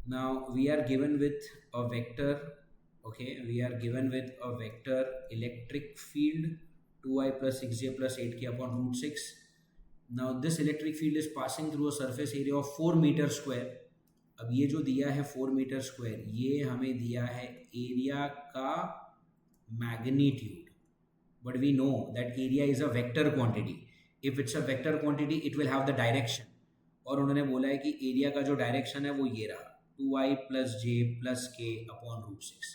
Now we are given with a vector, okay, we are given with a vector electric field 2I plus 6j plus 8k upon root 6. Now this electric field is passing through a surface area of 4 metre square. अब ये जो दिया है 4 metre square, ये हमें दिया है area का magnitude. But we know that area is a vector quantity. If it's a vector quantity, it will have the direction. और उन्होंने बोला है कि एरिया का जो डायरेक्शन है वो ये रहा 2I प्लस जे प्लस के अपॉन रूट 6.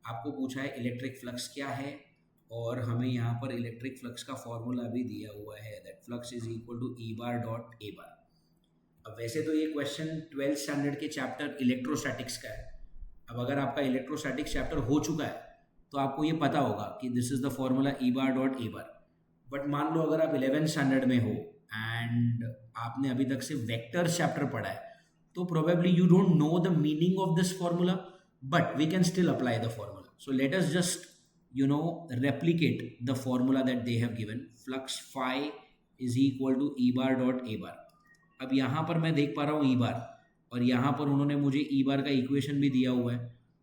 आपको पूछा है इलेक्ट्रिक फ्लक्स क्या है, और हमें यहाँ पर इलेक्ट्रिक फ्लक्स का फॉर्मूला भी दिया हुआ है, that flux is equal to E bar dot A bar. अब वैसे तो ये क्वेश्चन 12th स्टैंडर्ड के चैप्टर इलेक्ट्रोस्टैटिक्स का है. अब अगर आपका इलेक्ट्रोस्टैटिक्स चैप्टर हो चुका है तो आपको ये पता होगा कि this is the formula E bar dot A bar. But मान लो अगर आप 11th स्टैंडर्ड में हो एंड आपने अभी तक से वेक्टर चैप्टर पढ़ा है, तो probably you don't know the meaning of this formula, but we can still apply the formula. So let us just replicate the formula that they have given. Flux phi is equal to E bar dot A bar. अब यहाँ पर मैं देख पा रहा हूँ E bar, और यहाँ पर उन्होंने मुझे E bar का इक्वेशन भी दिया हुआ है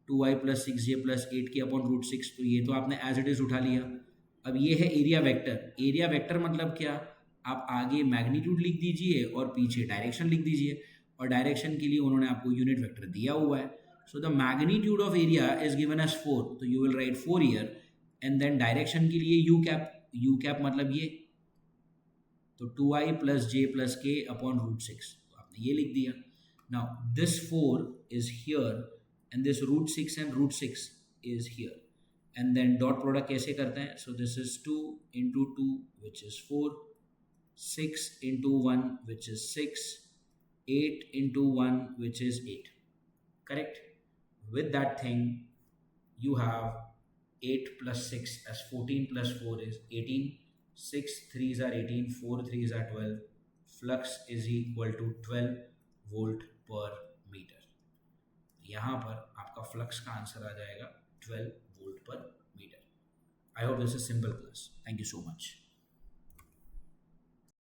2I plus 6j plus 8k upon root 6. तो ये तो आपने एज इट इज उठा लिया. अब ये है एरिया वेक्टर. एरिया वेक्टर मतलब क्या, आप आगे मैग्नीट्यूड लिख दीजिए और पीछे डायरेक्शन लिख दीजिए, और डायरेक्शन के लिए उन्होंने आपको यूनिट वेक्टर दिया हुआ है. So the magnitude of area is given as 4. तो you will write 4 here, and then direction के लिए u cap मतलब ये, तो 2I plus j plus k upon root 6. तो आपने ये लिख दिया. Now this 4 is here and this root 6 and root 6 is here, and then dot product कैसे करते हैं. So this is 2 into 2 which is 4, 6 into 1 which is 6, 8 into 1 which is 8. Correct? With that thing, you have 8 plus 6 as 14 plus 4 is 18. 6 3s are 18, 4 3s are 12. Flux is equal to 12 volt per meter. यहाँ पर आपका flux का answer आ जाएगा 12 volt per meter. I hope this is simple class. Thank you so much.